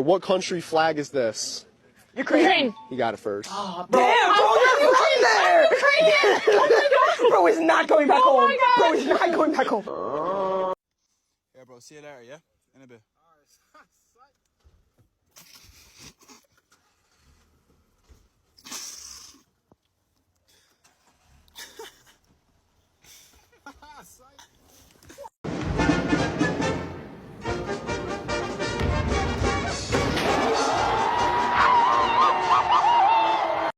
what country flag is this? Ukraine. You got it first. Damn, bro, you're Ukraine there! Ukrainian! Bro is not going back home. Bro is not going back home. Yeah, bro, see you later, yeah? In a bit.